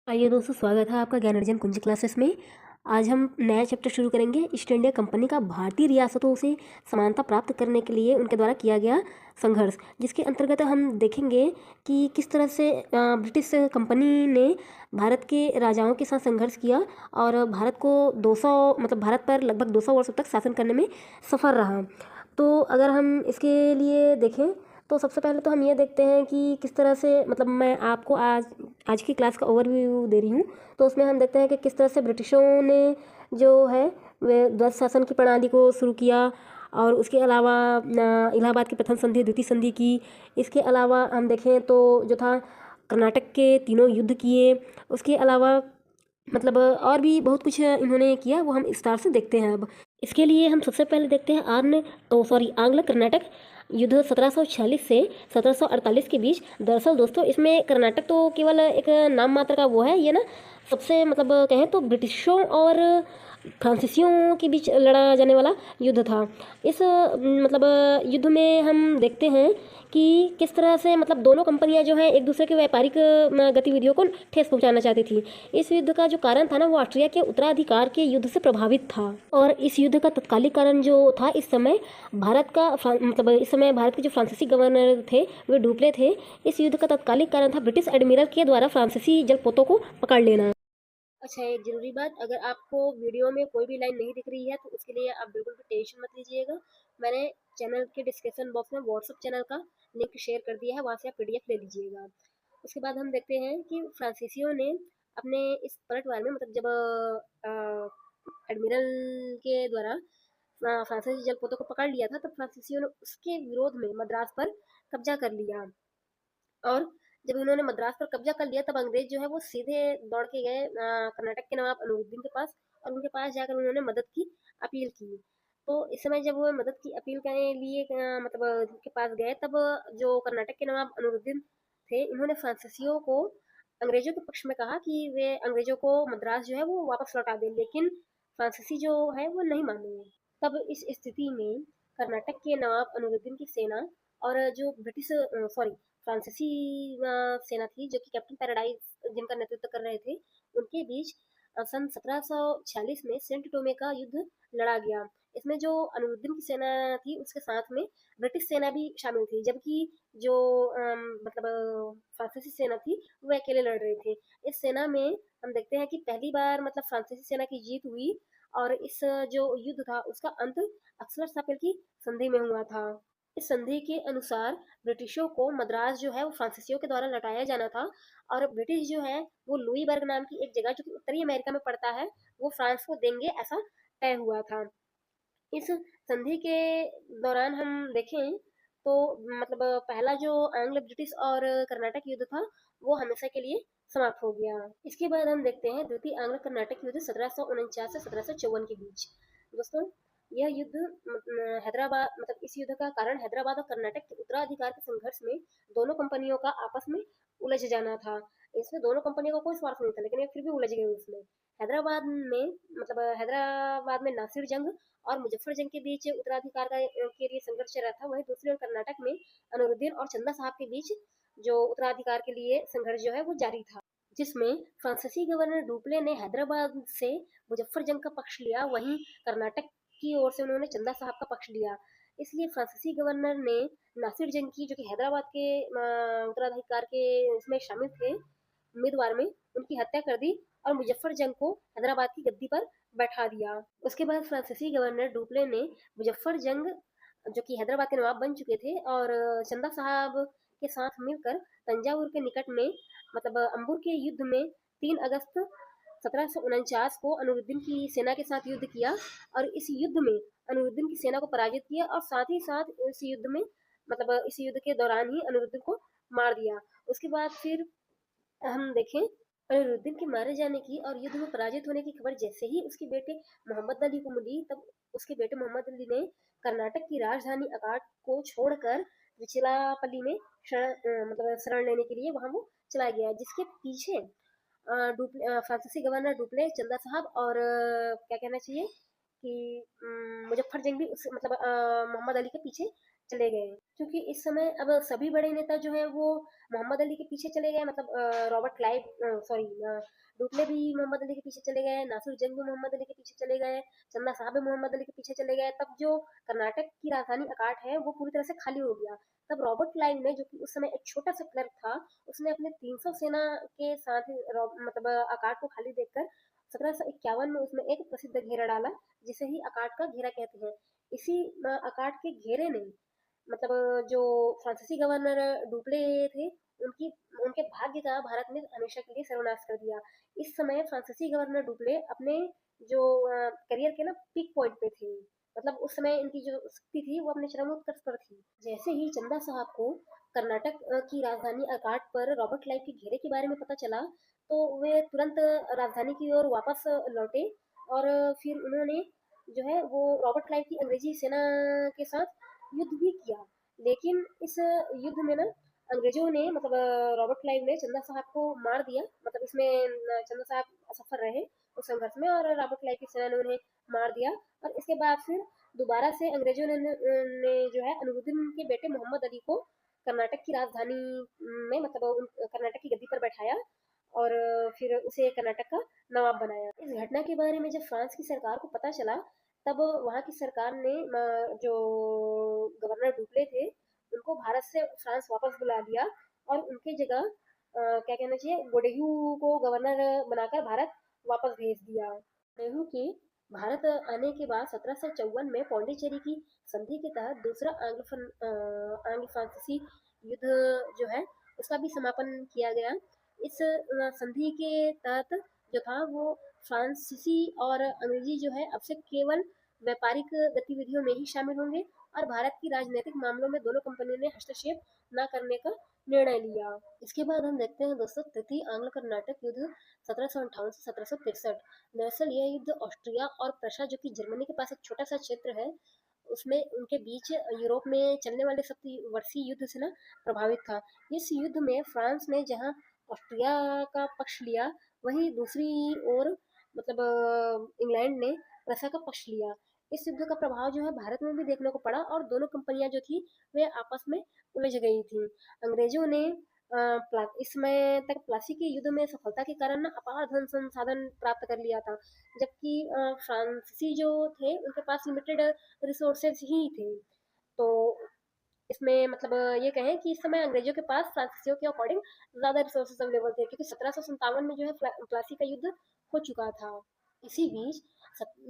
आइए दोस्तों, स्वागत है आपका ज्ञान अर्जन कुंज क्लासेस में। आज हम नया चैप्टर शुरू करेंगे। ईस्ट इंडिया कंपनी का भारतीय रियासतों से समानता प्राप्त करने के लिए उनके द्वारा किया गया संघर्ष, जिसके अंतर्गत हम देखेंगे कि किस तरह से ब्रिटिश कंपनी ने भारत के राजाओं के साथ संघर्ष किया और भारत को 200 भारत पर लगभग 200 वर्षों तक शासन करने में सफल रहा। तो अगर हम इसके लिए देखें तो सबसे पहले तो हम ये देखते हैं कि किस तरह से मैं आपको आज आज की क्लास का ओवरव्यू दे रही हूँ। तो उसमें हम देखते हैं कि किस तरह से ब्रिटिशों ने जो है वे ध्वज शासन की प्रणाली को शुरू किया और उसके अलावा इलाहाबाद की प्रथम संधि, द्वितीय संधि की। इसके अलावा हम देखें तो जो था कर्नाटक के तीनों युद्ध किए। उसके अलावा और भी बहुत कुछ इन्होंने किया, वो हम विस्तार से देखते हैं। अब इसके लिए हम सबसे पहले देखते हैं आंग्ल कर्नाटक युद्ध 1746 से 1748 के बीच। दरअसल दोस्तों, इसमें कर्नाटक तो केवल एक नाम मात्र का वो है, ये ना सबसे कहें तो ब्रिटिशों और फ्रांसीसियों के बीच लड़ा जाने वाला युद्ध था। इस युद्ध में हम देखते हैं कि किस तरह से दोनों कंपनियां जो है एक दूसरे के व्यापारिक गतिविधियों को ठेस पहुंचाना चाहती थी। इस युद्ध का जो कारण था ना, वो ऑस्ट्रिया के उत्तराधिकार के युद्ध से प्रभावित था। और इस युद्ध का तत्कालिक कारण जो था, इस समय इस समय भारत के जो फ्रांसीसी गवर्नर थे वे डुप्ले थे। इस युद्ध का तत्कालिक कारण था ब्रिटिश एडमिरल के द्वारा फ्रांसीसी जलपोतों को पकड़ लेना। अच्छा, एक जरूरी बात, अगर आपको वीडियो में कोई भी लाइन नहीं दिख रही है तो उसके लिए आप बिल्कुल भी टेंशन मत लीजिएगा। मैंने चैनल के डिस्क्रिप्शन बॉक्स में व्हाट्सएप चैनल का लिंक शेयर कर दिया है, वहाँ से आप पीडीएफ ले लीजिएगा। उसके बाद हम देखते हैं कि फ्रांसीसियों ने अपने इस पलटवार में जब एडमिरल के द्वारा फ्रांसीसी जलपोतों को पकड़ लिया था, तब फ्रांसीसियों ने उसके विरोध में मद्रास पर कब्जा कर लिया। और जब इन्होंने मद्रास पर कब्जा कर लिया, तब अंग्रेज जो है वो सीधे दौड़ के गए कर्नाटक के नवाब अलाउद्दीन के पास, और उनके पास जाकर उन्होंने मदद की अपील की। तो इस समय जब वो मदद की अपील करने लिए उनके पास गए, तब जो कर्नाटक के नवाब अलाउद्दीन थे, इन्होंने फ्रांसीसियों को अंग्रेजों के पक्ष में कहा कि वे अंग्रेजों को मद्रास जो है वो वापस लौटा दें, लेकिन फ्रांसीसी जो है वो नहीं माने। तब इस स्थिति में कर्नाटक के नवाब अलाउद्दीन की सेना और जो ब्रिटिश फ्रांसीसी सेना थी, जो कि कैप्टन पैराडाइज जिनका नेतृत्व कर रहे थे, उनके बीच सन 1746 में सेंट टोमे का युद्ध लड़ा गया। इसमें जो अलाउद्दीन की सेना थी, उसके साथ में ब्रिटिश सेना भी शामिल थी, जबकि जो फ्रांसीसी सेना थी वो अकेले लड़ रहे थे। इस सेना में हम देखते हैं कि पहली बार फ्रांसीसी सेना की जीत हुई, और इस जो युद्ध था उसका अंत अक्सर स्थापित की संधि में हुआ था। इस संधि के अनुसार ब्रिटिशों को मद्रास जो है वो फ्रांसीसियों के द्वारा लौटाया जाना था, और ब्रिटिश जो है वो लुईबर्ग नाम की एक जगह, जो कि उत्तरी अमेरिका में पड़ता है, वो फ्रांस को देंगे, ऐसा तय हुआ था। इस संधि के दौरान हम देखें तो पहला जो आंग्ल ब्रिटिश और कर्नाटक युद्ध था, वो हमेशा के लिए समाप्त हो गया। इसके बाद हम देखते हैं द्वितीय आंग्ल कर्नाटक युद्ध 1749 से 1754 के बीच। दोस्तों, यह युद्ध हैदराबाद इस युद्ध का कारण हैदराबाद और कर्नाटक के उत्तराधिकार के संघर्ष में दोनों कंपनियों का आपस में उलझ जाना था। इसमें दोनों कंपनियों का कोई स्वार्थ नहीं था, लेकिन ये फिर भी उलझ गए उसमें। हैदराबाद में नासिर जंग और मुजफ्फर जंग के बीच उत्तराधिकार के लिए संघर्ष चल रहा था। वहीं दूसरी ओर कर्नाटक में अनवरुद्दीन और चंदा साहब के बीच जो उत्तराधिकार के लिए संघर्ष जो है वो जारी था, जिसमें फ्रांसीसी गवर्नर डुप्ले ने हैदराबाद से मुजफ्फर जंग का पक्ष लिया, वहीं कर्नाटक की ओर से उन्होंने चंदा साहब का पक्ष लिया। इसलिए फ्रांसीसी गवर्नर ने नासिर जंग की, जो कि हैदराबाद के उत्तराधिकार के इसमें शामिल थे, उम्मीदवार में उनकी हत्या कर दी और मुजफ्फर जंग को हैदराबाद की गद्दी पर बैठा दिया। उसके बाद फ्रांसीसी गवर्नर डुप्ले ने मुजफ्फर जंग, जो कि हैदराबाद के नवाब बन चुके थे, और चंदा साहब के साथ मिलकर तंजावुर के निकट में अंबुर के युद्ध में 3 अगस्त 1749 को अलाउद्दीन की सेना के साथ युद्ध किया, और इस युद्ध में अलाउद्दीन की सेना को पराजित किया, और साथ ही साथ इस युद्ध के दौरान ही अलाउद्दीन को मार दिया। उसके बाद फिर हम देखें, अलाउद्दीन के मारे जाने की और युद्ध में पराजित होने की खबर जैसे ही उसके बेटे मोहम्मद अली को मिली, तब उसके बेटे मोहम्मद अली ने कर्नाटक की राजधानी अकाट को छोड़कर त्रिचिरापल्ली में शरण लेने के लिए वहां वो चला गया, जिसके पीछे फ्रांसीसी गवर्नर डुप्ले, चंदा साहब और क्या कहना चाहिए कि मुजफ्फर जंग भी उस मोहम्मद अली के पीछे चले गए, क्योंकि इस समय अब सभी बड़े नेता जो हैं वो मोहम्मद अली के पीछे चले गए, मतलब रॉबर्ट क्लाइव सॉरी डुप्ले भी मोहम्मद अली के पीछे चले गए, नासिर जंग भी मोहम्मद अली के पीछे चले गए, चंदा साहब भी मोहम्मद अली के पीछे चले गए। तब जो कर्नाटक की राजधानी अकाट है वो पूरी तरह से खाली हो गया। तब रॉबर्ट क्लाइव ने, जो कि उस समय एक छोटा सा क्लर्क था, उसने अपने 300 सेना के साथ मतलब अकाट को खाली देखकर 1751 में उसमें एक प्रसिद्ध घेरा डाला, जिसे ही अकाट का घेरा कहते हैं। इसी अकाट के घेरे ने, मतलब जो फ्रांसीसी गवर्नर डुप्ले थे, उनकी उनके भाग्य का भारत ने हमेशा के लिए सर्वनाश कर दिया। इस समय फ्रांसीसी गवर्नर डुप्ले अपने जो करियर के ना पीक पॉइंट पे थे, मतलब उस समय इनकी जो शक्ति थी वो अपने चरमोत्कर्ष पर थी। जैसे ही चंदा साहब को कर्नाटक की राजधानी अकाट पर रॉबर्ट क्लाइव के घेरे के बारे में पता चला, तो वे तुरंत राजधानी की ओर वापस लौटे, और फिर उन्होंने जो है वो रॉबर्ट क्लाइव की अंग्रेजी सेना के साथ युद्ध भी किया। लेकिन इस युद्ध में ना अंग्रेजों ने, मतलब रॉबर्ट क्लाइव ने चंदा साहब को मार दिया, मतलब इसमें चंदा साहब असफल रहे उस संघर्ष में, और रॉबर्ट क्लाइव की सेना ने उन्हें मार दिया। और इसके बाद फिर दोबारा से अंग्रेजों ने जो है अलाउद्दीन के बेटे मोहम्मद अली को कर्नाटक की राजधानी में, मतलब कर्नाटक की गद्दी पर बैठाया, और फिर उसे कर्नाटक का नवाब बनाया। इस घटना के बारे में जब फ्रांस की सरकार को पता चला, तब वहाँ की सरकार ने जो गवर्नर डुप्ले थे उनको भारत से फ्रांस वापस बुला लिया, और उनकी जगह क्या कहना चाहिए, गोडेहू को गवर्नर बनाकर भारत वापस भेज दिया। गोडेहू के भारत आने के बाद 1754 में पौंडीचेरी की संधि के तहत दूसरा आंग्ल फ्रांसीसी युद्ध जो है उसका भी समापन किया गया। इस संधि के तहत जो था वो फ्रांसीसी और अंग्रेजी जो है अब से केवल व्यापारिक गतिविधियों में ही शामिल होंगे, और भारत की राजनीतिक मामलों में दोनों कंपनियों ने हस्तक्षेप न करने का निर्णय लिया। इसके बाद हम देखते हैं दोस्तों तृतीय आंग्ल कर्नाटक युद्ध 1758 से 1763। दरअसल यह युद्ध ऑस्ट्रिया और प्रशा, जो कि जर्मनी के पास एक छोटा सा क्षेत्र है, उसमें उनके बीच यूरोप में चलने वाले 7 वर्षीय युद्ध से ना प्रभावित था। इस युद्ध में फ्रांस ने जहां ऑस्ट्रिया का पक्ष लिया, वहीं दूसरी ओर मतलब इंग्लैंड ने प्रशा का पक्ष लिया। इस युद्ध का प्रभाव जो है भारत में भी देखने को पड़ा, और दोनों कंपनियां जो थी वे आपस में उलझ गई थी। अंग्रेजों ने इस समय तक प्लासी के युद्ध में सफलता के कारण ना अपार धन संसाधन प्राप्त कर लिया था, जबकि फ्रांसीसी जो थे उनके पास लिमिटेड रिसोर्सेज ही थे। तो इसमें मतलब ये कहें कि इस समय अंग्रेजों के पास फ्रांसीसियों के अकॉर्डिंग ज़्यादा रिसोर्सेज अवेलेबल थे, क्योंकि 1757 में जो है प्लासी का युद्ध हो चुका था। इसी बीच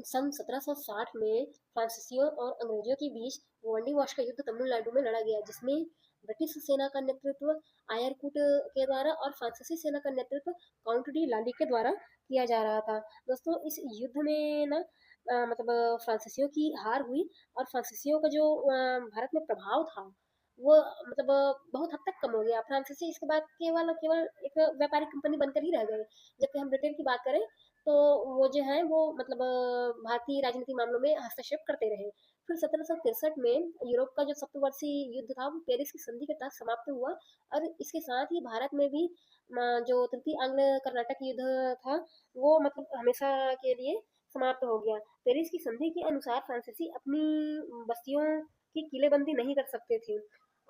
सन 1760 में फ्रांसीसियों और अंग्रेजों के बीच गोंडी वॉश का युद्ध तमिलनाडु में लड़ा गया, जिसमें ब्रिटिश सेना का नेतृत्व आयरकूट के द्वारा और फ्रांसीसी सेना का नेतृत्व काउंट डी लाली के द्वारा किया जा रहा था। दोस्तों इस युद्ध में ना मतलब फ्रांसीसियों की हार हुई, और फ्रांसीसियों का जो भारत में प्रभाव था वो मतलब बहुत हद तक कम हो गया। फ्रांसीसी इसके बाद केवल केवल एक व्यापारिक कंपनी बनकर ही रह गए। जबकि हम ब्रिटेन की बात करें तो वो जो है वो मतलब भारतीय राजनीतिक मामलों में हस्तक्षेप करते रहे। फिर 1763 में यूरोप का जो सप्तवर्षीय युद्ध था वो पेरिस की संधि के तहत समाप्त हुआ, और इसके साथ ही भारत में भी जो तृतीय आंग्ल कर्नाटक युद्ध था वो मतलब हमेशा के लिए समाप्त हो गया। पेरिस की संधि के अनुसार फ्रांसीसी अपनी बस्तियों की किलेबंदी नहीं कर सकते थे,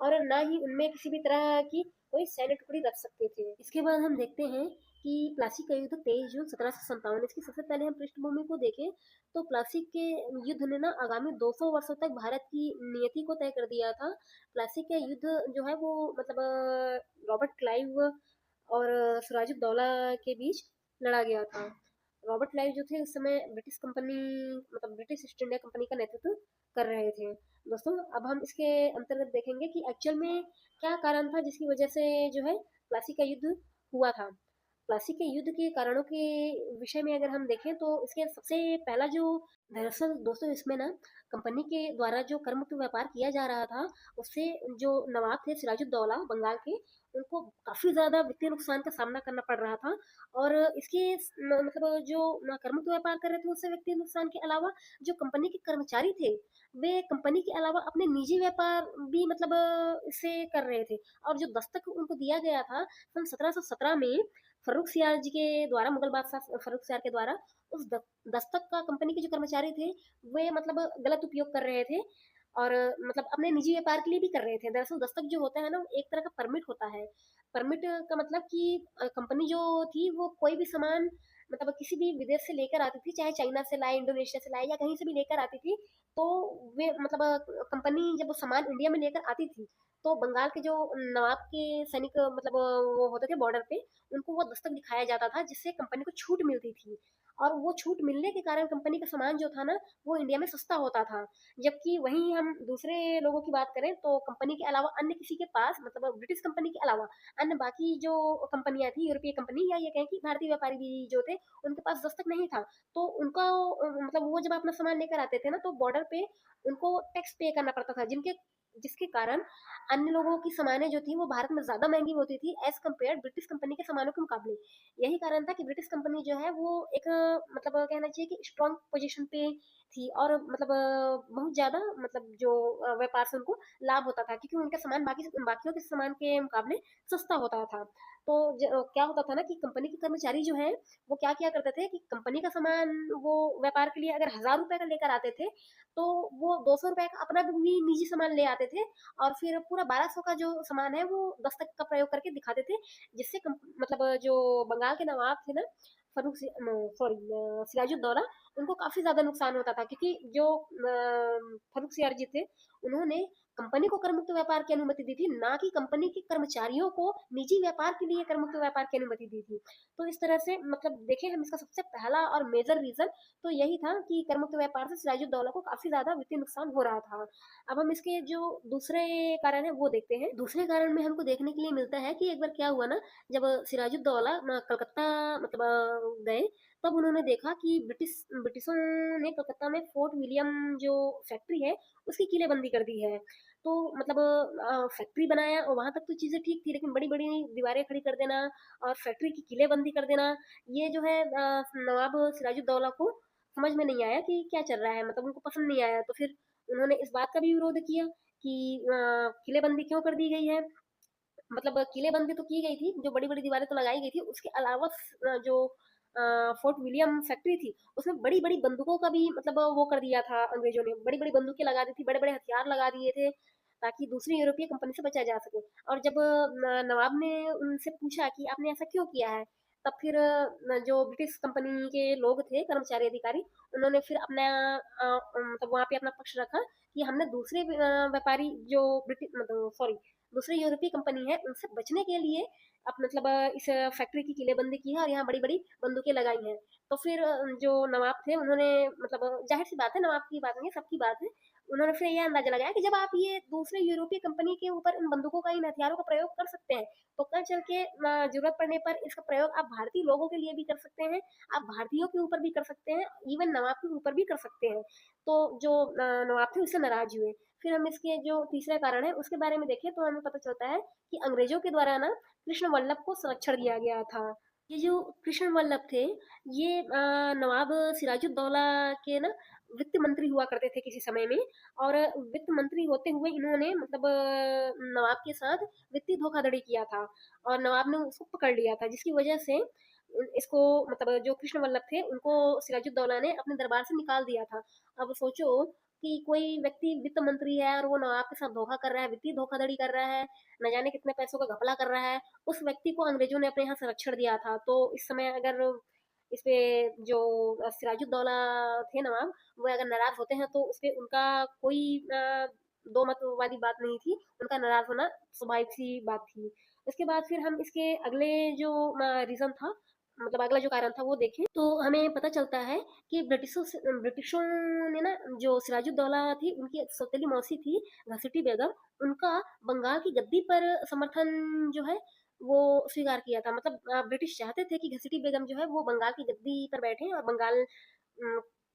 और ना ही उनमें किसी भी तरह की कोई सैन्य टुकड़ी रख सकते थे। इसके बाद हम देखते हैं कि प्लासी का युद्ध 23 जून 1757। इसकी सबसे पहले हम पृष्ठभूमि को देखें तो प्लासी के युद्ध ने ना आगामी 200 वर्षों तक भारत की नियति को तय कर दिया था। प्लासी का युद्ध जो है वो मतलब रॉबर्ट क्लाइव और सिराजुद्दौला के बीच लड़ा गया था। रॉबर्ट क्लाइव जो थे उस समय ब्रिटिश कंपनी, मतलब ब्रिटिश ईस्ट इंडिया कंपनी का नेतृत्व कर रहे थे। दोस्तों अब हम इसके अंतर्गत देखेंगे कि एक्चुअल में क्या कारण था जिसकी वजह से जो है प्लासी का युद्ध हुआ था। प्लासी के युद्ध के कारणों के विषय में अगर हम देखें तो इसके सबसे पहला जो, दरअसल दोस्तों इसमें ना कंपनी के द्वारा जो कर्मुक्त व्यापार किया जा रहा था उससे जो नवाब थे सिराजुद्दौला बंगाल के, उनको काफ़ी ज़्यादा वित्तीय नुकसान का सामना करना पड़ रहा था। और इसके मतलब जो कर्मुक्त व्यापार कर रहे थे उससे वित्तीय नुकसान के अलावा जो कंपनी के कर्मचारी थे वे कंपनी के अलावा अपने निजी व्यापार भी मतलब इससे कर रहे थे। और जो दस्तक उनको दिया गया था सन 1717 में फर्रुख सियार जी के द्वारा, मुगल बादशाह फर्रुख सियार के द्वारा, उस दस्तक का कंपनी के जो कर्मचारी थे वे मतलब गलत उपयोग कर रहे थे। और मतलब अपने निजी व्यापार के लिए भी कर रहे थे। दरअसल दस्तक जो होता है ना, वो एक तरह का परमिट होता है। परमिट का मतलब कि कंपनी जो थी वो कोई भी सामान मतलब किसी भी विदेश से लेकर आती थी, चाहे चाइना से लाए, इंडोनेशिया से लाए या कहीं से भी लेकर आती थी, तो वे मतलब कंपनी जब वो सामान इंडिया में लेकर आती थी, तो बंगाल के जो नवाब के सैनिक मतलब वो होते थे बॉर्डर पे, उनको वो दस्तक दिखाया जाता था, जिससे कंपनी को छूट मिलती थी। और वो छूट मिलने के कारण कंपनी का सामान जो था ना, वो इंडिया में सस्ता होता था। जबकि वहीं हम दूसरे लोगों की बात करें तो कंपनी के अलावा अन्य किसी के पास मतलब ब्रिटिश कंपनी के अलावा अन्य बाकी जो कंपनियां थी, यूरोपीय कंपनी या ये कहें कि भारतीय व्यापारी भी जो थे, उनके पास दस्तक नहीं था। तो उनका मतलब वो जब अपना सामान लेकर आते थे ना, तो बॉर्डर पे उनको टैक्स पे करना पड़ता था, जिनके जिसके कारण अन्य लोगों की सामानें जो थी वो भारत में ज्यादा महंगी होती थी एज कम्पेयर ब्रिटिश कंपनी के सामानों के मुकाबले। यही कारण था कि ब्रिटिश कंपनी जो है वो एक मतलब कहना चाहिए कि स्ट्रॉन्ग पोजीशन पे थी, और मतलब बहुत ज्यादा मतलब जो व्यापार से उनको लाभ होता था, क्योंकि उनका सामान बाकियों के सामान के मुकाबले सस्ता होता था। तो क्या होता था ना कि कंपनी के कर्मचारी जो है वो क्या किया करते थे कि कंपनी का सामान वो व्यापार के लिए अगर 1,000 रुपए का लेकर आते थे, तो वो 200 रुपए का अपना भी निजी सामान ले आते थे, और फिर पूरा 1200 का जो सामान है वो दस्तक का प्रयोग करके दिखाते थे, जिससे मतलब जो बंगाल के नवाब थे ना, फरूख सॉरी सिराजुद्दौला, उनको काफी ज्यादा नुकसान होता था, क्योंकि जो फरूख सियार जी थे, उन्होंने कंपनी को करमुक्त व्यापार की अनुमति दी थी, ना कि कंपनी के कर्मचारियों को निजी व्यापार के लिए करमुक्त व्यापार की अनुमति दी थी। तो इस तरह से मतलब देखें हम, इसका सबसे पहला और मेजर रीजन तो यही था कि करमुक्त व्यापार से सिराजुद्दौला को काफी ज्यादा वित्तीय नुकसान हो रहा था। अब हम इसके जो दूसरे कारण है वो देखते हैं। दूसरे कारण में हमको देखने के लिए मिलता है कि एक बार क्या हुआ ना, जब सिराजुद्दौला कलकत्ता मतलब गए, तब उन्होंने देखा कि ब्रिटिशों ने कलकत्ता में फोर्ट विलियम जो फैक्ट्री है उसकी किलेबंदी कर दी है। तो मतलब फैक्ट्री बनाया और वहां तक तो चीजें ठीक थी, लेकिन बड़ी बड़ी दीवारें खड़ी कर देना और फैक्ट्री की किलेबंदी कर देना, ये जो है नवाब सिराजुद्दौला को समझ में नहीं आया कि क्या चल रहा है, मतलब उनको पसंद नहीं आया। तो फिर उन्होंने इस बात का भी विरोध किया कि किलेबंदी क्यों कर दी गई है। मतलब किलेबंदी तो की गई थी, जो बड़ी बड़ी दीवारें तो लगाई गई थी, उसके अलावा जो फोर्ट विलियम फैक्ट्री थी उसमें बड़ी बड़ी बंदूकों का भी मतलब वो कर दिया था, अंग्रेजों ने बड़ी बड़ी बंदूकें लगा दी थी, बड़े बड़े हथियार लगा दिए थे, ताकि दूसरी यूरोपीय कंपनी से बचा जा सके। और जब नवाब ने उनसे पूछा कि आपने ऐसा क्यों किया है, तब फिर जो ब्रिटिश कंपनी के लोग थे कर्मचारी अधिकारी, उन्होंने फिर अपना मतलब वहां पे अपना पक्ष रखा कि हमने दूसरे व्यापारी जो ब्रिटिश मतलब सॉरी दूसरी यूरोपीय कंपनी है उनसे बचने के लिए अब मतलब इस फैक्ट्री की किलेबंदी की है और यहाँ बड़ी बड़ी बंदूकें लगाई हैं। तो फिर जो नवाब थे उन्होंने मतलब जाहिर सी बात है, नवाब की बात नहीं है, सबकी बात है, उन्होंने फिर ये अंदाजा लगाया कि जब आप ये दूसरे यूरोपीय कंपनी के ऊपर इन बंदूकों का इन हथियारों का प्रयोग कर सकते हैं, तो कल चल के जरूरत पड़ने पर इसका प्रयोग आप भारतीय लोगों के लिए भी कर सकते हैं, आप भारतीयों के ऊपर भी कर सकते हैं, इवन नवाब के ऊपर भी कर सकते हैं। तो जो नवाब थे उससे नाराज हुए। फिर हम इसके जो तीसरा कारण है उसके बारे में देखें तो हमें पता चलता है कि अंग्रेजों के द्वारा ना कृष्ण वल्लभ को संरक्षण दिया गया था। ये जो कृष्ण वल्लभ थे, ये नवाब सिराजुद्दौला के ना वित्त मंत्री हुआ करते थे किसी समय में, और वित्त मंत्री होते हुए इन्होंने मतलब नवाब के साथ वित्तीय धोखाधड़ी किया था, और नवाब ने उसको पकड़ लिया था, जिसकी वजह से इसको मतलब जो कृष्ण वल्लभ थे उनको सिराजुद्दौला ने अपने दरबार से निकाल दिया था। अब सोचो कि कोई व्यक्ति वित्त मंत्री है और वो नवाब के साथ धोखा कर रहा है, वित्तीय धोखाधड़ी कर रहा है, न जाने कितने पैसों का घपला कर रहा है, उस व्यक्ति को अंग्रेजों ने अपने यहाँ संरक्षण दिया था। तो इस समय अगर इस पे जो सिराजुद्दौला थे नवाब, वो अगर नाराज होते हैं तो उस पे उनका कोई दो मत वाली बात नहीं थी, उनका नाराज होना स्वाभाविक सी बात थी। इसके बाद फिर हम इसके अगले जो रीजन था मतलब अगला जो कारण था वो देखें तो हमें पता चलता है कि ब्रिटिशों ने ना जो सिराजुद्दौला थी उनकी एक सौतेली मौसी थी घसीटी बेगम, उनका बंगाल की गद्दी पर समर्थन जो है वो स्वीकार किया था। मतलब ब्रिटिश चाहते थे कि घसीटी बेगम जो है वो बंगाल की गद्दी पर बैठे और बंगाल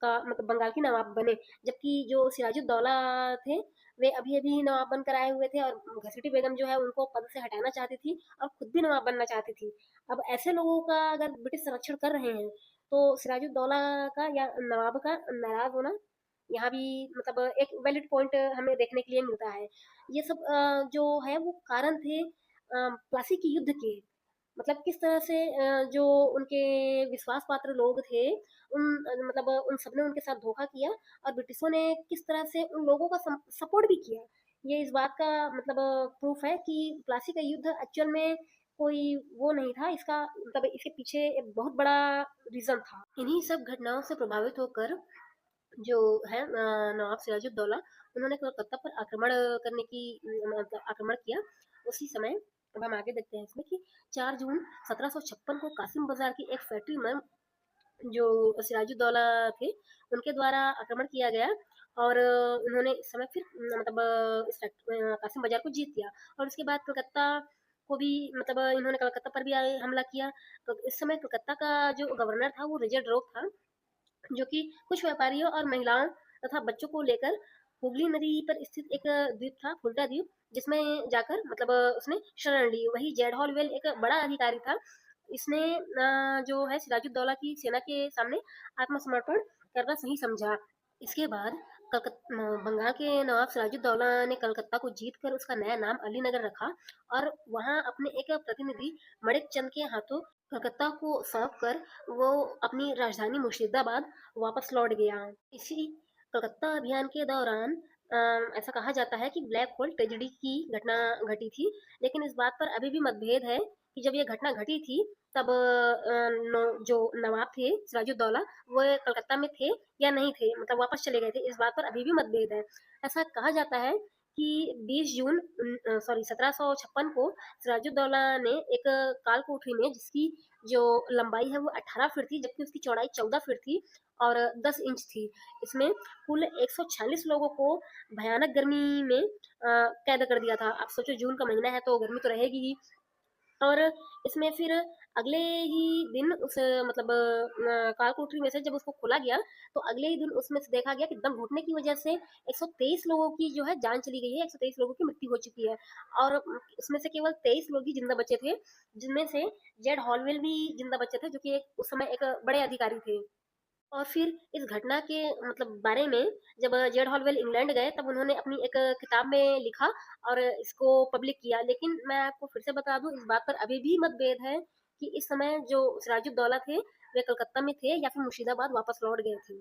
का मतलब बंगाल की नवाब बने, जबकि जो सिराजुद्दौला थे वे अभी अभी नवाब बनकर आए हुए थे, और घसीटी बेगम जो है उनको पद से हटाना चाहती थी और खुद भी नवाब बनना चाहती थी। अब ऐसे लोगों का अगर ब्रिटिश संरक्षण कर रहे हैं, तो सिराजुद्दौला का या नवाब का नाराज होना यहाँ भी मतलब एक वैलिड पॉइंट हमें देखने के लिए मिलता है। ये सब जो है वो कारण थे प्लासी के युद्ध के। मतलब किस तरह से जो उनके विश्वास पात्र लोग थे मतलब उन सबने उनके साथ धोखा किया और ब्रिटिशों ने किस तरह से उन लोगों का सपोर्ट भी किया। ये इस बात का मतलब प्रूफ है कि प्लासी का युद्ध एक्चुअल में कोई वो नहीं था, इसका मतलब इसके पीछे एक बहुत बड़ा रीजन था। इन्हीं सब घटनाओं से प्रभावित होकर जो है नवाब सिराजुद्दौला, उन्होंने कलकत्ता पर आक्रमण करने की मतलब आक्रमण किया। उसी समय अब हम आगे देखते हैं इसमें कि 4 जून 1756 को कासिम बाजार की एक फैक्ट्री में जो सिराजुद्दौला थे उनके द्वारा आक्रमण किया गया और उन्होंने इस समय फिर मतलब इस कासिम बाजार को जीत लिया और उसके बाद कलकत्ता को भी मतलब इन्होंने कलकत्ता पर भी हमला किया। तो इस समय कलकत्ता का जो गवर्नर था वो रिचर्ड रोक था, जो कि कुछ व्यापारियों और महिलाओं तथा बच्चों को लेकर हुगली नदी पर स्थित एक द्वीप था, फुल्टा द्वीप, जिसमें जाकर मतलब उसने शरण ली। वही जेड हॉलवेल एक बड़ा अधिकारी था, इसने जो है सिराजुद्दौला की सेना के सामने आत्मसमर्पण करना सही समझा। इसके बाद बंगाल के नवाब सिराजुद्दौला ने कलकत्ता को जीतकर उसका नया नाम अलीनगर रखा और वहां अपने एक प्रतिनिधि मणिक चंद के हाथों कलकत्ता को सौंप कर वो अपनी राजधानी मुर्शिदाबाद वापस लौट गया। इसी कलकत्ता अभियान के दौरान ऐसा कहा जाता है कि ब्लैक होल ट्रेजेडी की घटना घटी थी, लेकिन इस बात पर अभी भी मतभेद है कि जब ये घटना घटी थी तब जो नवाब थे सिराजुद्दौला वो कलकत्ता में थे या नहीं थे, मतलब वापस चले गए थे, इस बात पर अभी भी मतभेद है। ऐसा कहा जाता है कि 20 जून 1756 को सिराजुद्दौला ने एक कालकोठरी में, जिसकी जो लंबाई है वो 18 फीट थी जबकि उसकी चौड़ाई 14 फीट थी और 10 इंच थी, इसमें कुल 146 लोगों को भयानक गर्मी में कैद कर दिया था। आप सोचो जून का महीना है तो गर्मी तो रहेगी ही। और इसमें फिर अगले ही दिन उस मतलब कालकोठरी में से जब उसको खोला गया तो अगले ही दिन उसमें से देखा गया कि दम घुटने की वजह से 123 लोगों की जो है जान चली गई है, 123 लोगों की मृत्यु हो चुकी है और उसमें से केवल 23 लोग ही जिंदा बचे थे, जिनमें से जेड हॉलवेल भी जिंदा बचे थे, जो कि उस समय एक बड़े अधिकारी थे। और फिर इस घटना के मतलब बारे में जब जेड हॉलवेल इंग्लैंड गए तब उन्होंने अपनी एक किताब में लिखा और इसको पब्लिक किया। लेकिन मैं आपको फिर से बता दूं, इस बात पर अभी भी मतभेद है कि इस समय जो सिराजुद्दौला थे वे कलकत्ता में थे या फिर मुर्शिदाबाद वापस लौट गए थे।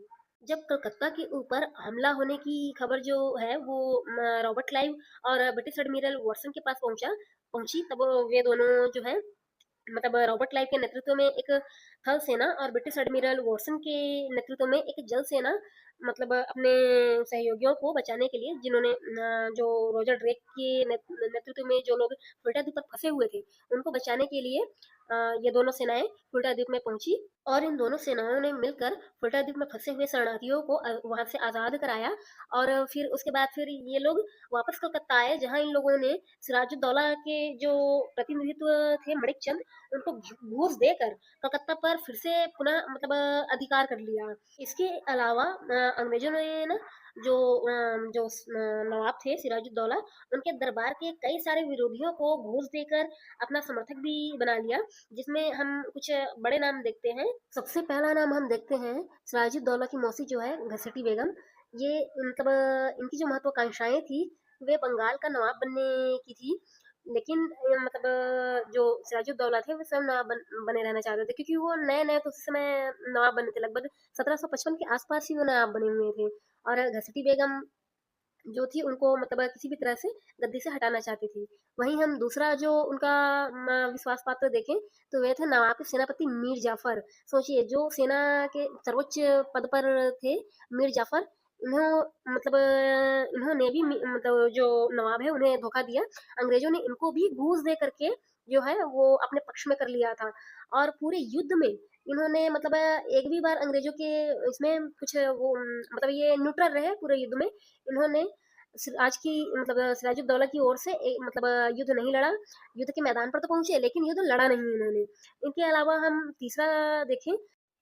जब कलकत्ता के ऊपर हमला होने की खबर जो है वो रॉबर्ट क्लाइव और ब्रिटिश एडमिरल वॉटसन के पास पहुंची, तब वे दोनों जो है मतलब रॉबर्ट क्लाइव के नेतृत्व में एक थल सेना और ब्रिटिश एडमिरल वॉटसन के नेतृत्व में एक जल सेना मतलब अपने सहयोगियों को बचाने के लिए, जिन्होंने जो रोजर ड्रेक के नेतृत्व में जो लोग फुल्टा द्वीप पर फंसे हुए थे उनको बचाने के लिए ये दोनों सेनाएं फुल्टा द्वीप में पहुंची और इन दोनों सेनाओं ने मिलकर फुल्टा द्वीप में फंसे हुए शरणार्थियों को वहां से आजाद कराया। और फिर उसके बाद फिर ये लोग वापस कलकत्ता आए, जहां इन लोगों ने सिराजुद्दौला के जो प्रतिनिधित्व थे मणिक चंद, उनको घूस देकर कलकत्ता पर फिर से पुनः मतलब अधिकार कर लिया। इसके अलावा अंग्रेजों ने ना जो नवाब थे सिराजुद्दौला, उनके दरबार के कई सारे विरोधियों को घूस देकर अपना समर्थक भी बना लिया, जिसमें हम कुछ बड़े नाम देखते हैं। सबसे पहला नाम हम देखते हैं सिराजुद्दौला की मौसी जो है घसटी बेगम। ये मतलब इनकी जो महत्वाकांक्षाएं थी वे बंगाल का नवाब बनने की थी, लेकिन मतलब जो सिराजुद्दौला थे वो स्वयं नवाब बने रहना चाहते थे, क्योंकि वो नए नए तो उस समय नवाब बने थे, लगभग 1755 के आसपास ही वो नवाब बने हुए थे। और घसटी बेगम जो थी उनको मतलब किसी भी तरह से गद्दी से हटाना चाहती थी। वहीं हम दूसरा जो उनका विश्वास पात्र देखें तो वे थे नवाब के सेनापति मीर जाफर। सोचिए जो सेना के सर्वोच्च पद पर थे मीर जाफर, इन्हों मतलब इन्होंने भी मतलब जो नवाब है उन्हें धोखा दिया। अंग्रेजों ने इनको भी घूस दे करके जो है वो अपने पक्ष में कर लिया था और पूरे युद्ध में इन्होंने मतलब एक भी बार अंग्रेजों के इसमें कुछ वो मतलब ये न्यूट्रल रहे पूरे युद्ध में। इन्होंने आज की मतलब सिराजुद्दौला की ओर से मतलब युद्ध नहीं लड़ा, युद्ध के मैदान पर तो पहुंचे लेकिन युद्ध लड़ा नहीं इन्होंने। इनके अलावा हम तीसरा देखें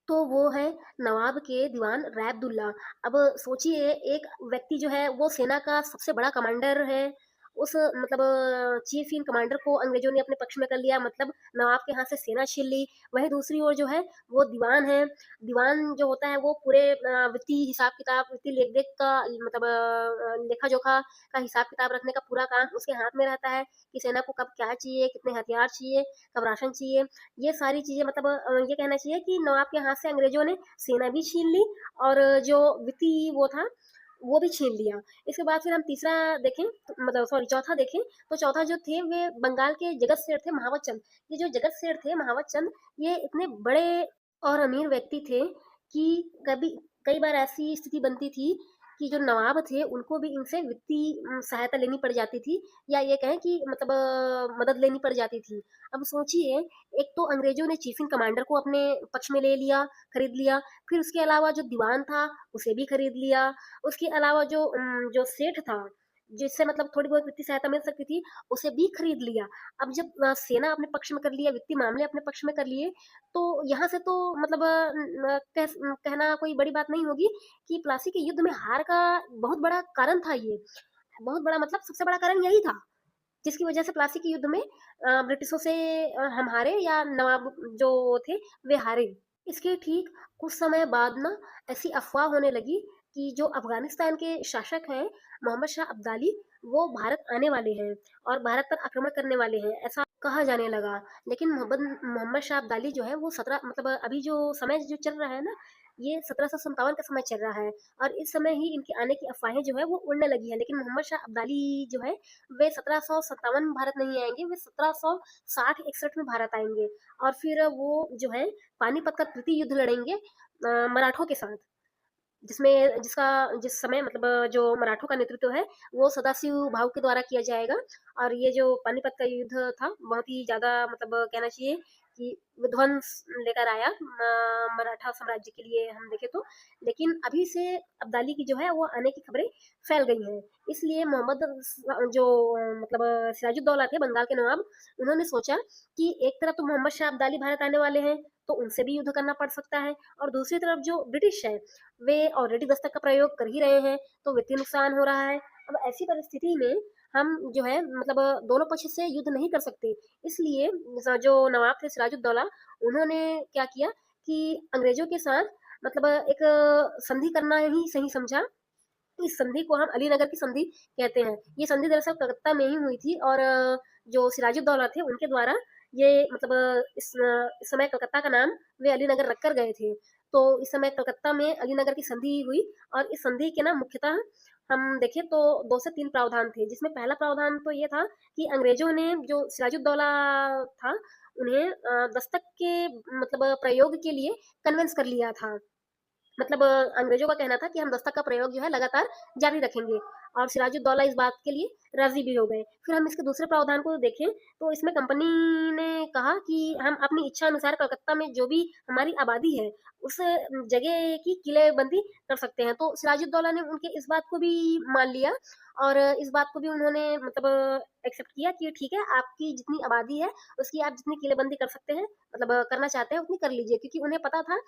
तो वो है नवाब के दीवान रैबदुल्ला। अब सोचिए एक व्यक्ति जो है वो सेना का सबसे बड़ा कमांडर है उस मतलब चीफ इन कमांडर को अंग्रेजों ने अपने पक्ष में कर लिया, मतलब नवाब के हाथ से सेना छीन ली। वहीं दूसरी ओर जो है वो दीवान है, दीवान जो होता है वो पूरे वित्तीय हिसाब किताब, वित्तीय लेख देख का मतलब लेखा जोखा का हिसाब किताब रखने का पूरा काम उसके हाथ में रहता है कि सेना को कब क्या चाहिए, कितने हथियार चाहिए, कब राशन चाहिए, ये सारी चीजें मतलब ये कहना चाहिए कि नवाब के हाथ से अंग्रेजों ने सेना भी छीन ली और जो वित्तीय वो था वो भी छीन लिया। इसके बाद फिर हम तीसरा देखें तो, मतलब सॉरी चौथा देखें तो चौथा जो थे वे बंगाल के जगत सेठ थे महावत चंद। ये जो जगत सेठ थे महावत चंद ये इतने बड़े और अमीर व्यक्ति थे कि कभी कई बार ऐसी स्थिति बनती थी कि जो नवाब थे उनको भी इनसे वित्तीय सहायता लेनी पड़ जाती थी, या ये कहें कि मतलब मदद लेनी पड़ जाती थी। अब सोचिए, एक तो अंग्रेजों ने चीफ इन कमांडर को अपने पक्ष में ले लिया, खरीद लिया, फिर उसके अलावा जो दीवान था उसे भी खरीद लिया, उसके अलावा जो सेठ था जिससे मतलब थोड़ी बहुत वित्तीय सहायता मिल सकती थी उसे भी खरीद लिया। अब जब सेना अपने पक्ष में कर लिया, वित्तीय मामले अपने पक्ष में कर लिए, तो यहाँ से तो मतलब कहना कोई बड़ी बात नहीं होगी कि प्लासी के युद्ध में हार का बहुत बड़ा कारण था ये, बहुत बड़ा मतलब सबसे बड़ा कारण यही था जिसकी वजह से प्लासी के युद्ध में ब्रिटिशों से हम हारे या नवाब जो थे वे हारे। इसके ठीक कुछ समय बाद ना ऐसी अफवाह होने लगी कि जो अफगानिस्तान के शासक हैं मोहम्मद शाह अब्दाली वो भारत आने वाले हैं और भारत पर आक्रमण करने वाले हैं, ऐसा कहा जाने लगा। लेकिन मोहम्मद मोहम्मद शाह अब्दाली जो है वो 17 मतलब अभी जो समय जो चल रहा है ना ये 1757 का समय चल रहा है और इस समय ही इनके आने की अफवाहें जो है वो उड़ने लगी है। लेकिन मोहम्मद शाह अब्दाली जो है वे 1757 में भारत नहीं आएंगे, वे 1760-61 में भारत आएंगे और फिर वो जो है पानीपत का तृतीय युद्ध लड़ेंगे मराठों के साथ, जिस समय मतलब जो मराठों का नेतृत्व है वो सदाशिव भाऊ के द्वारा किया जाएगा। और ये जो पानीपत का युद्ध था बहुत ही ज्यादा मतलब कहना चाहिए कि विध्वंस लेकर आया मराठा साम्राज्य के लिए हम देखें तो। लेकिन अभी से अब्दाली की जो है वो आने की खबरें फैल गई हैं, इसलिए मोहम्मद जो मतलब सिराजुद्दौला थे बंगाल के नवाब, उन्होंने सोचा कि एक तरफ तो मोहम्मद शाह अब्दाली भारत आने वाले हैं तो उनसे भी युद्ध करना पड़ सकता है, और दूसरी तरफ जो ब्रिटिश है वे ऑलरेडी दस्तक का प्रयोग कर ही रहे हैं तो वित्तीय नुकसान हो रहा है। अब ऐसी परिस्थिति में हम जो है मतलब दोनों पक्ष से युद्ध नहीं कर सकते, इसलिए जो नवाब थे सिराजुद्दौला उन्होंने क्या किया कि अंग्रेजों के साथ मतलब एक संधि करना ही सही समझा। इस संधि को हम अलीनगर की संधि कहते हैं। ये संधि दरअसल कलकत्ता में ही हुई थी और जो सिराजुद्दौला थे उनके द्वारा ये मतलब इस समय कलकत्ता का नाम वे अलीनगर रखकर गए थे। तो इस समय कलकत्ता में अलीनगर की संधि हुई और इस संधि के ना मुख्यतः हम देखें तो 2 से 3 प्रावधान थे, जिसमें पहला प्रावधान तो ये था कि अंग्रेजों ने जो सिराजुद्दौला था उन्हें दस्तक के मतलब प्रयोग के लिए कन्विंस कर लिया था। मतलब अंग्रेजों का कहना था कि हम दस्तक का प्रयोग जो है लगातार जारी रखेंगे और सिराजुद्दौला इस बात के लिए राजी भी हो गए। फिर हम इसके दूसरे प्रावधान को देखें तो इसमें कंपनी ने कहा कि हम अपनी इच्छा अनुसार कलकत्ता में जो भी हमारी आबादी है उस जगह की किलेबंदी कर सकते हैं। तो सिराजुद्दौला ने उनके इस बात को भी मान लिया और इस बात को भी उन्होंने मतलब एक्सेप्ट किया कि ठीक है, आपकी जितनी आबादी है उसकी आप जितनी किलेबंदी कर सकते हैं मतलब करना चाहते हैं उतनी कर लीजिए, क्योंकि उन्हें पता था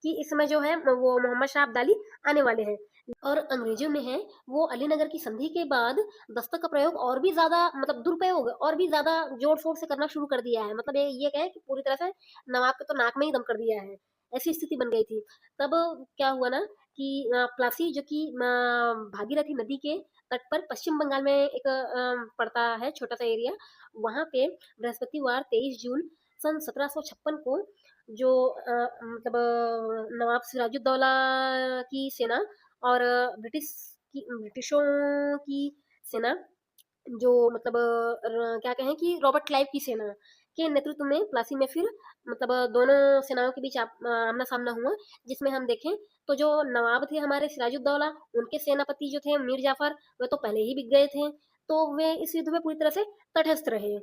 कि इस समय जो है वो मोहम्मद शाह अब्दाली आने वाले हैं। और अंग्रेजों ने है वो अलीनगर की संधि के बाद दस्तक का प्रयोग और भी ज्यादा मतलब दुरुपयोग और भी ज्यादा जोर शोर से करना शुरू कर दिया है। मतलब ये कहें कि पूरी तरह से नवाब के तो नाक में ही दम कर दिया है, ऐसी स्थिति बन गई थी। तब क्या हुआ ना कि प्लासी जो कि भागीरथी नदी के तट पर पश्चिम बंगाल में एक पड़ता है छोटा सा एरिया, वहां पे बृहस्पतिवार 23 जून सन 1756 को जो मतलब नवाब सिराजुद्दौला की सेना और ब्रिटिशों की सेना जो मतलब क्या कहें कि रॉबर्ट क्लाइव की सेना के नेतृत्व में प्लासी में फिर मतलब दोनों सेनाओं के बीच आमना सामना हुआ, जिसमें हम देखें तो जो नवाब थे हमारे सिराजुद्दौला उनके सेनापति जो थे मीर जाफर वे तो पहले ही बिक गए थे, तो वे इस युद्ध में पूरी तरह से तटस्थ रहे।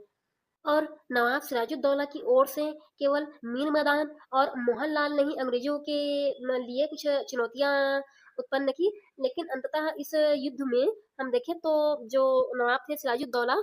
और नवाब सिराजुद्दौला की ओर से केवल मीर मैदान और मोहनलाल ने ही अंग्रेजों के लिए कुछ चुनौतियां उत्पन्न की, लेकिन अंततः इस युद्ध में हम देखें तो जो नवाब थे सिराजुद्दौला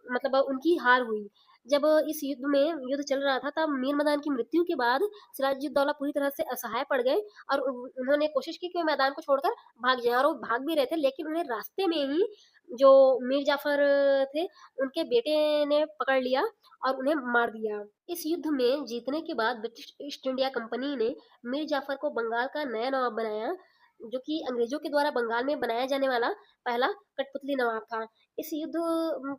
मतलब उनकी हार हुई। जब इस युद्ध में युद्ध चल रहा था तब मीर मदान की मृत्यु के बाद सिराजुद्दौला पूरी तरह से असहाय पड़ गए और उन्होंने कोशिश की कि वो मैदान को छोड़कर भाग जाए और वो भाग भी रहे थे, लेकिन उन्हें रास्ते में ही जो मीर जाफर थे उनके बेटे ने पकड़ लिया और उन्हें मार दिया। इस युद्ध में जीतने के बाद ब्रिटिश ईस्ट इंडिया कंपनी ने मीर जाफर को बंगाल का नया नवाब बनाया, जो कि अंग्रेजों के द्वारा बंगाल में बनाया जाने वाला पहला कठपुतली नवाब था। इस युद्ध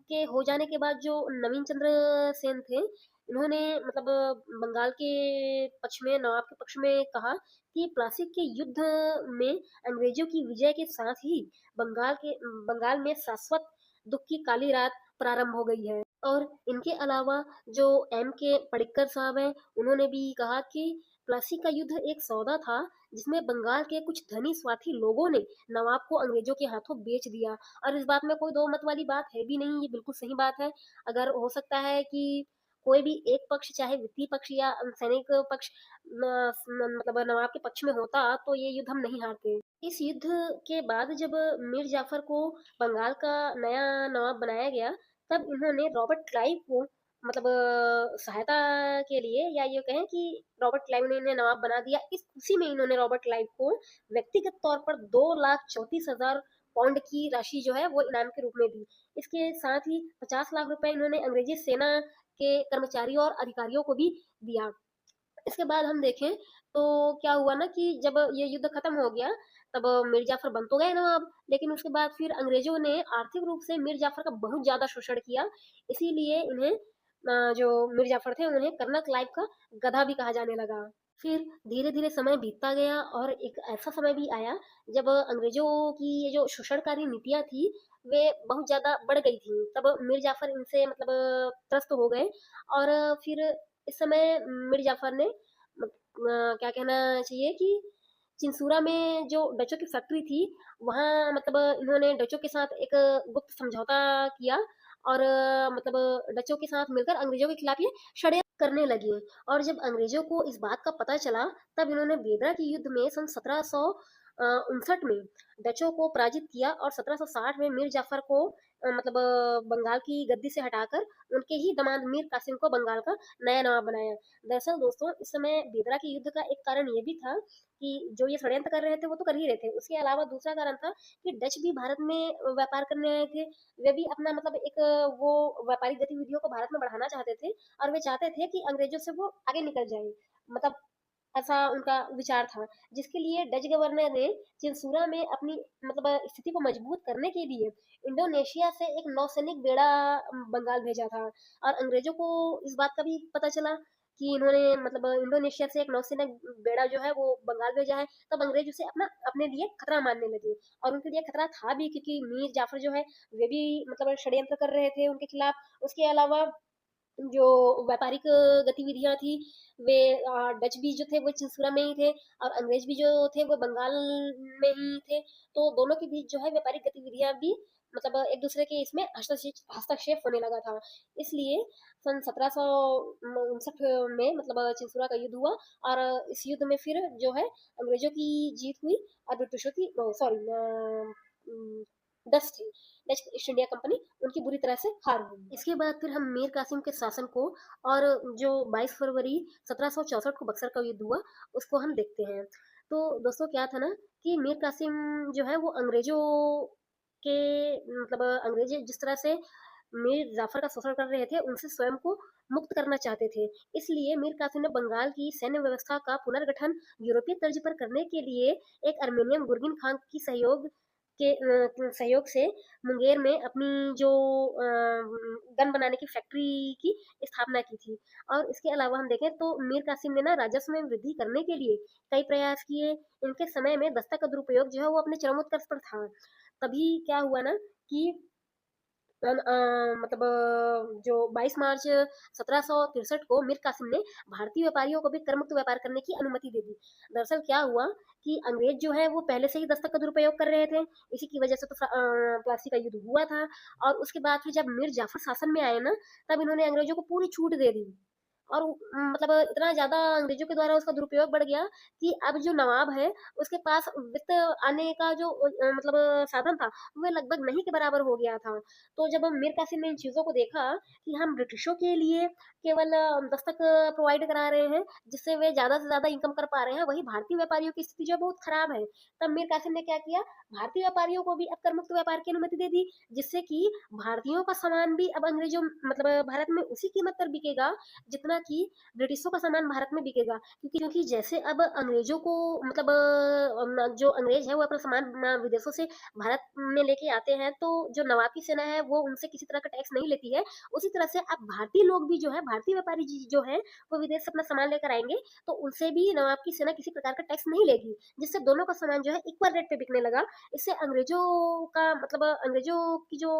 के हो जाने के बाद जो नवीन चंद्र सेन थे, इन्होंने मतलब बंगाल के पक्ष में, नवाब के पक्ष में कहा कि प्लासी के युद्ध में अंग्रेजों की विजय के साथ ही बंगाल में शाश्वत दुख की काली रात प्रारंभ हो गई है। और इनके अलावा जो एम के पडिक्कर साहब हैं, उन्होंने भी कहा कि प्लासी का युद्ध एक सौदा था जिसमें बंगाल के कुछ धनी स्वार्थी लोगों ने नवाब को अंग्रेजों के हाथों बेच दिया। और इस बात में कोई दो मत वाली बात है भी नहीं, ये बिल्कुल सही बात है। अगर हो सकता है कि कोई भी एक पक्ष, चाहे वित्तीय पक्ष या सैनिक पक्ष, मतलब नवाब के पक्ष में होता तो ये युद्ध हम नहीं हारते। इस युद्ध के बाद जब मीर जाफर को बंगाल का नया नवाब बनाया गया, तब इन्होंने रॉबर्ट क्लाइव को मतलब सहायता के लिए, या ये कहें कि रॉबर्ट क्लाइव ने इन्हें नवाब बना दिया, इस खुशी में इन्होंने रॉबर्ट क्लाइव को व्यक्तिगत तौर पर 2,34,000 पाउंड की राशि जो है वो इनाम के रूप में दी। इसके साथ ही 50 लाख रुपए इन्होंने अंग्रेजी सेना के कर्मचारियों और अधिकारियों को भी दिया। इसके बाद हम देखें तो क्या हुआ ना कि जब ये युद्ध खत्म हो गया, तब मीर जाफर बन तो गए नवाब, लेकिन उसके बाद फिर अंग्रेजों ने आर्थिक रूप से मीर जाफर का बहुत ज्यादा शोषण किया। इसीलिए इन्हें जो मीर जाफर थे उन्हें कर्नल क्लाइव का गधा भी कहा जाने लगा। फिर धीरे धीरे समय बीतता गया और एक ऐसा समय भी आया जब अंग्रेजों की ये जो शोषणकारी नीतियां थी वे बहुत ज्यादा बढ़ गई थी। तब मीर जाफर इनसे मतलब त्रस्त हो गए और फिर इस समय मीर जाफर ने क्या कहना चाहिए कि चिंसूरा में जो डचों की फैक्ट्री थी, वहाँ मतलब इन्होंने डचों के साथ एक गुप्त समझौता किया और मतलब डचों के साथ मिलकर अंग्रेजों के खिलाफ ये षड्यंत्र करने लगे। और जब अंग्रेजों को इस बात का पता चला, तब इन्होंने बेदरा के युद्ध में सन 1759 में डचों को पराजित किया और 1760 में मीर जाफर को मतलब बंगाल की गद्दी से हटाकर उनके ही दामाद मीर कासिम को बंगाल का नया नवाब बनाया। दरअसल दोस्तों, इस समय बेदरा के युद्ध का एक कारण ये भी था कि जो ये षड्यंत्र कर रहे थे वो तो कर ही रहे थे, उसके अलावा दूसरा कारण था कि डच भी भारत में व्यापार करने आए थे। वे भी अपना मतलब एक वो व्यापारिक गतिविधियों को भारत में बढ़ाना चाहते थे और वे चाहते थे कि अंग्रेजों से वो आगे निकल जाए, मतलब ऐसा उनका विचार था। जिसके लिए डच गवर्नर ने चिंसूरा में अपनी मतलब स्थिति को मजबूत करने के लिए इंडोनेशिया से एक नौसैनिक बेड़ा बंगाल भेजा था। और अंग्रेजों को इस बात का भी पता चला कि इन्होंने मतलब इंडोनेशिया से एक नौसैनिक बेड़ा जो है वो बंगाल भेजा है, तब अंग्रेज उसे अपने लिए खतरा मानने लगे। और उनके लिए खतरा था भी, क्योंकि मीर जाफर जो है वे भी मतलब षड्यंत्र कर रहे थे उनके खिलाफ। उसके अलावा जो व्यापारिक गतिविधियां थी, वे डच भी जो थे वो चिंसूरा में ही थे और अंग्रेज भी जो थे वो बंगाल में ही थे। तो दोनों के बीच जो है व्यापारिक गतिविधियां भी मतलब एक दूसरे के इसमें हस्तक्षेप होने लगा था। इसलिए सन 1759 में मतलब चिंसूरा का युद्ध हुआ और इस युद्ध में फिर जो है अंग्रेजों की जीत हुई और ब्रिटिशों की, सॉरी, डच थी, डच ईस्ट इंडिया कंपनी, उनकी बुरी तरह से हार हुई। इसके बाद फिर हम मीर कासिम के शासन को और जो 22 फरवरी 1764 को बक्सर का युद्ध हुआ उसको हम देखते हैं। तो दोस्तों क्या था ना कि मीर कासिम जो है वो अंग्रेजों के मतलब अंग्रेज जिस तरह से मीर जाफर का शोषण कर रहे थे उनसे स्वयं को मुक्त करना चाहते थे। इसलिए मीर कासिम ने बंगाल की सैन्य व्यवस्था का पुनर्गठन यूरोपीय तर्ज पर करने के लिए एक अर्मेनियन गुर्गिन खान की सहयोग से मुंगेर में अपनी जो गन बनाने की फैक्ट्री की स्थापना की थी। और इसके अलावा हम देखें तो मीर कासिम ने ना राजस्व में वृद्धि करने के लिए कई प्रयास किए। इनके समय में दस्तक का दुरुपयोग जो है वो अपने चरमोत्कर्ष पर था। तभी क्या हुआ ना कि मतलब जो 22 मार्च 1763 को मीर कासिम ने भारतीय व्यापारियों को भी कर मुक्त व्यापार करने की अनुमति दे दी। दरअसल क्या हुआ कि अंग्रेज जो है वो पहले से ही दस्तक का दुरुपयोग कर रहे थे, इसी की वजह से तो प्लासी का युद्ध हुआ था। और उसके बाद फिर जब मीर जाफर शासन में आए ना, तब इन्होंने अंग्रेजों को पूरी छूट दे दी और मतलब इतना ज़्यादा अंग्रेज़ों के द्वारा उसका दुरुपयोग बढ़ गया कि अब जो नवाब है, उसके पास वित्त आने का जो मतलब साधन था, वह लगभग नहीं के बराबर हो गया था। तो जब मीर कासिम ने इन चीज़ों को देखा कि हम ब्रिटिशों के लिए केवल दस्तक प्रोवाइड करा रहे हैं, जिससे वे ज़्यादा से ज़्यादा इनकम कर पा रहे हैं, वहीं भारतीय व्यापारियों की स्थिति जो है बहुत खराब है। तब मीर कासिम ने क्या किया, भारतीय व्यापारियों को भी अब कर मुक्त व्यापार की अनुमति दे दी, जिससे कि भारतीयों का सामान भी अब अंग्रेजों मतलब भारत में उसी कीमत पर बिकेगा जितना कि ब्रिटिशों का सामान भारत में बिकेगा। क्योंकि जैसे अब अंग्रेजों को मतलब जो अंग्रेज है वो अपना सामान विदेशों से भारत में लेके आते हैं, तो जो नवाब की सेना है वो उनसे किसी तरह का टैक्स नहीं लेती है। उसी तरह से अब भारतीय लोग भी जो है, भारतीय व्यापारी जो है वो विदेश से अपना सामान लेकर आएंगे, तो उनसे भी नवाब की सेना किसी प्रकार का टैक्स नहीं लेगी, जिससे दोनों का सामान जो है इक्वल रेट पे बिकने लगा। इससे अंग्रेजों का मतलब अंग्रेजों की जो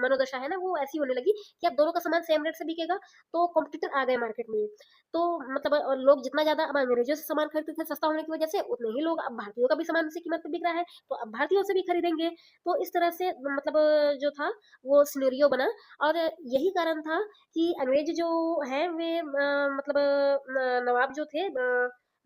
मनोदशा है ना वो ऐसी होने लगी कि अब दोनों का सामान सेम रेट से बिकेगा, तो कॉम्पिटिटर आ गए मार्केट में। तो मतलब लोग जितना ज़्यादा अब अंग्रेजों से सामान खरीदते थे सस्ता होने की वजह से, उतने ही लोग अब भारतीयों का भी सामान उसी कीमत पे बिक रहा है, तो अब भारतीयों से भी खरीदेंगे। तो इस तरह से मतलब जो था वो सिनेरियो बना, और यही कारण था कि अंग्रेज जो हैं वे मतलब नवाब जो थे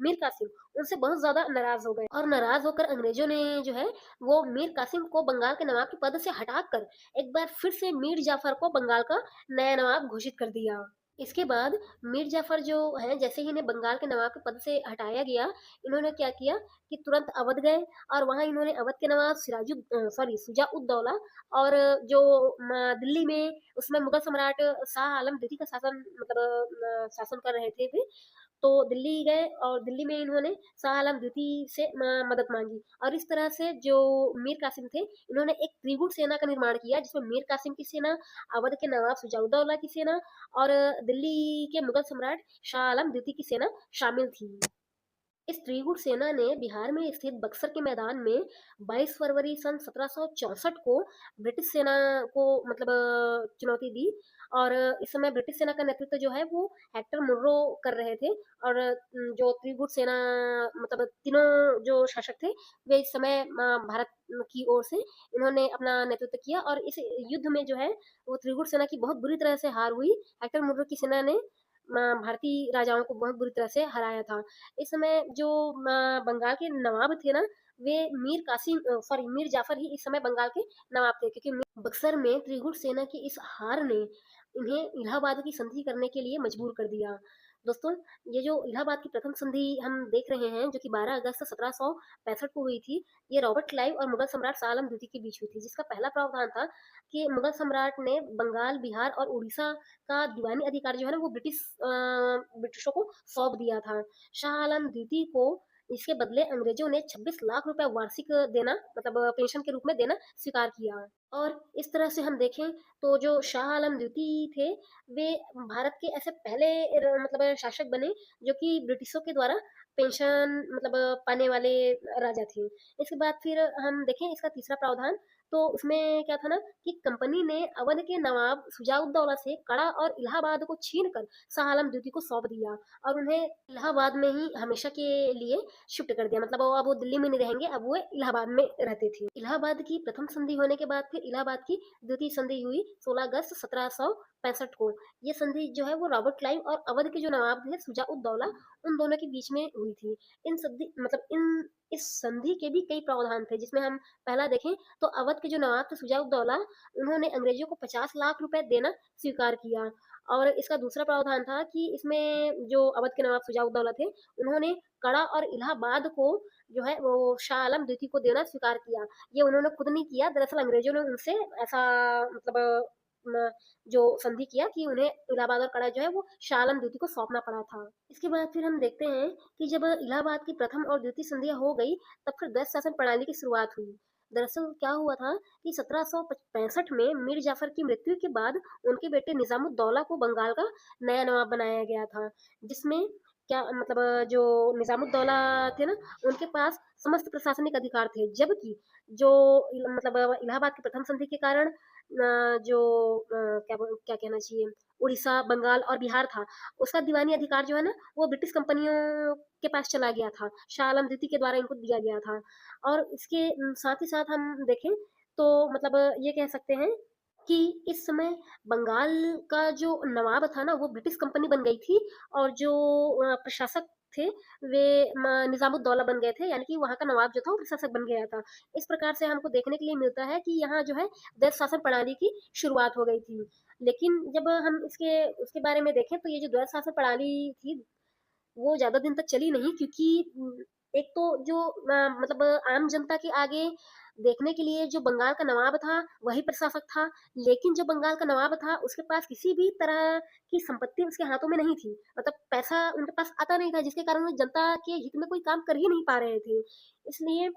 मीर कासिम, उनसे बहुत ज़्यादा नाराज़ हो गए, और नाराज़ होकर अंग्रेजों ने जो है वो मीर कासिम को बंगाल के नवाब के पद से हटाकर एक बार फिर से मीर जाफर को बंगाल का नया नवाब घोषित कर दिया। इसके बाद मीर जाफर जो है, जैसे ही इन्हें बंगाल के नवाब के पद से हटाया गया, इन्होंने क्या किया कि तुरंत अवध गए, और वहां इन्होंने अवध के नवाब सुजाउद्दौला और जो दिल्ली में उसमें मुगल सम्राट शाह आलम द्वितीय का शासन मतलब शासन कर रहे थे, तो दिल्ली गए और दिल्ली में इन्होंने शाह आलम द्वितीय से मदद मांगी, और इस तरह से जो मीर कासिम थे, इन्होंने एक त्रिगुट सेना का निर्माण किया, जिसमें मीर कासिम की सेना, अवध के नवाब सुजाउद्दौला की सेना और दिल्ली के मुगल सम्राट शाह आलम द्वितीय की सेना शामिल थी। इस त्रिगुट सेना ने बिहार में स्थित बक्सर के मैदान में 22 फरवरी सन 1764 को ब्रिटिश सेना को मतलब चुनौती दी, और इस समय ब्रिटिश सेना का नेतृत्व जो है वो हेक्टर मुर्रो कर रहे थे, और जो त्रिगुट सेना मतलब तीनों जो शासक थे वे इस समय भारत की ओर से इन्होंने अपना नेतृत्व किया, और इस युद्ध में जो है वो त्रिगुट सेना की बहुत बुरी तरह से हार हुई। हेक्टर मुर्रो की सेना ने भारतीय राजाओं को बहुत बुरी तरह से हराया था। इस समय जो बंगाल के नवाब थे ना, वे मीर जाफर ही इस समय बंगाल के नवाब थे, क्योंकि बक्सर में त्रिगुट सेना की इस हार ने इन्हें इलाहाबाद की संधि करने के लिए मजबूर कर दिया। दोस्तों, ये जो इलाहाबाद की प्रथम संधि हम देख रहे हैं, जो कि 12 अगस्त 1765 को हुई थी, ये रॉबर्ट क्लाइव और मुगल सम्राट शाह आलम द्वितीय के बीच हुई थी, जिसका पहला प्रावधान था कि मुगल सम्राट ने बंगाल, बिहार और उड़ीसा का दीवानी अधिकार जो है ना वो ब्रिटिशों को सौंप दिया था। शाह आलम द्वितीय को इसके बदले अंग्रेजों ने 26 लाख रुपए वार्षिक देना मतलब पेंशन के रूप में देना स्वीकार किया। और इस तरह से हम देखें तो जो शाह आलम द्वितीय थे, वे भारत के ऐसे पहले मतलब शासक बने जो कि ब्रिटिशों के द्वारा पेंशन मतलब पाने वाले राजा थे। इसके बाद फिर हम देखें इसका तीसरा प्रावधान, तो उसमें क्या था ना कि कंपनी ने अवध के नवाब शुजाउद्दौला से कड़ा और इलाहाबाद को छीनकर शाह आलम द्वितीय को सौंप दिया, और उन्हें इलाहाबाद में ही हमेशा के लिए शिफ्ट कर दिया, मतलब अब वो दिल्ली में नहीं रहेंगे, अब वो इलाहाबाद में रहते थे। इलाहाबाद की प्रथम संधि होने के बाद फिर इलाहाबाद की द्वितीय संधि हुई 16 अगस्त 1765 को। ये संधि जो है वो रॉबर्ट क्लाइव और अवध के जो नवाब थे शुजाउद्दौला, उन दोनों के बीच में हुई थी। इन संधि मतलब इन इस संधि के भी कई प्रावधान थे, जिसमें हम पहला देखें तो अवध के जो नवाब थे शुजाउद्दौला, उन्होंने अंग्रेजों को 50 लाख रुपए देना स्वीकार किया, और इसका दूसरा प्रावधान था कि इसमें जो अवध के नवाब शुजाउद्दौला थे, उन्होंने कड़ा और इलाहाबाद को जो है वो शाह आलम द्वितीय को देना स्वीकार किया। ये उन्होंने खुद नहीं किया, दरअसल अंग्रेजों ने उनसे ऐसा मतलब जो संधि किया कि उन्हें इलाहाबाद और कड़ा जो है वो शाह आलम द्वितीय को सौंपना पड़ा था। इसके बाद फिर हम देखते हैं कि जब इलाहाबाद की प्रथम और द्वितीय संधियां हो गई, तब फिर 10 शासन प्रणाली की शुरुआत हुई। दरअसल क्या हुआ था कि 1765 में मीर जाफर की मृत्यु के बाद उनके बेटे निजामुद्दौला को बंगाल का नया नवाब बनाया गया था, जिसमें क्या मतलब जो निजामुद्दौला थे ना, उनके पास समस्त प्रशासनिक अधिकार थे, जबकि जो मतलब इलाहाबाद की प्रथम संधि के कारण जो क्या कहना चाहिए, उड़ीसा, बंगाल और बिहार था, उसका दीवानी अधिकार जो है ना वो ब्रिटिश कंपनियों के पास चला गया था, शाह आलम द्वितीय के द्वारा इनको दिया गया था। और इसके साथ ही साथ हम देखें तो मतलब ये कह सकते हैं कि इस समय बंगाल का जो नवाब था ना, वो ब्रिटिश कंपनी बन गई थी और जो प्रशासक थे, वे निज़ामुद्दौला बन गए थे, यानी कि वहाँ का नवाब जो था वो प्रशासक बन गया था। इस प्रकार से हमको देखने के लिए मिलता है कि यहाँ जो है द्वैत शासन प्रणाली की शुरुआत हो गई थी। लेकिन जब हम इसके उसके बारे में देखें तो ये जो द्वैत शासन प्रणाली थी, वो ज़्यादा दिन तक चली नहीं, क्योंकि एक तो जो मतलब आम जनता के आगे देखने के लिए जो बंगाल का नवाब था वही प्रशासक था, लेकिन जो बंगाल का नवाब था उसके पास किसी भी तरह की संपत्ति उसके हाथों में नहीं थी, मतलब पैसा उनके पास आता नहीं था, जिसके कारण वो जनता के हित में कोई काम कर ही नहीं पा रहे थे। इसलिए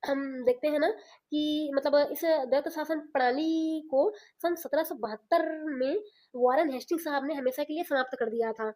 हम देखते हैं ना कि मतलब इस द्वैत शासन प्रणाली को सन 1772 में वॉरेन हेस्टिंग्स साहब ने हमेशा के लिए समाप्त कर दिया था।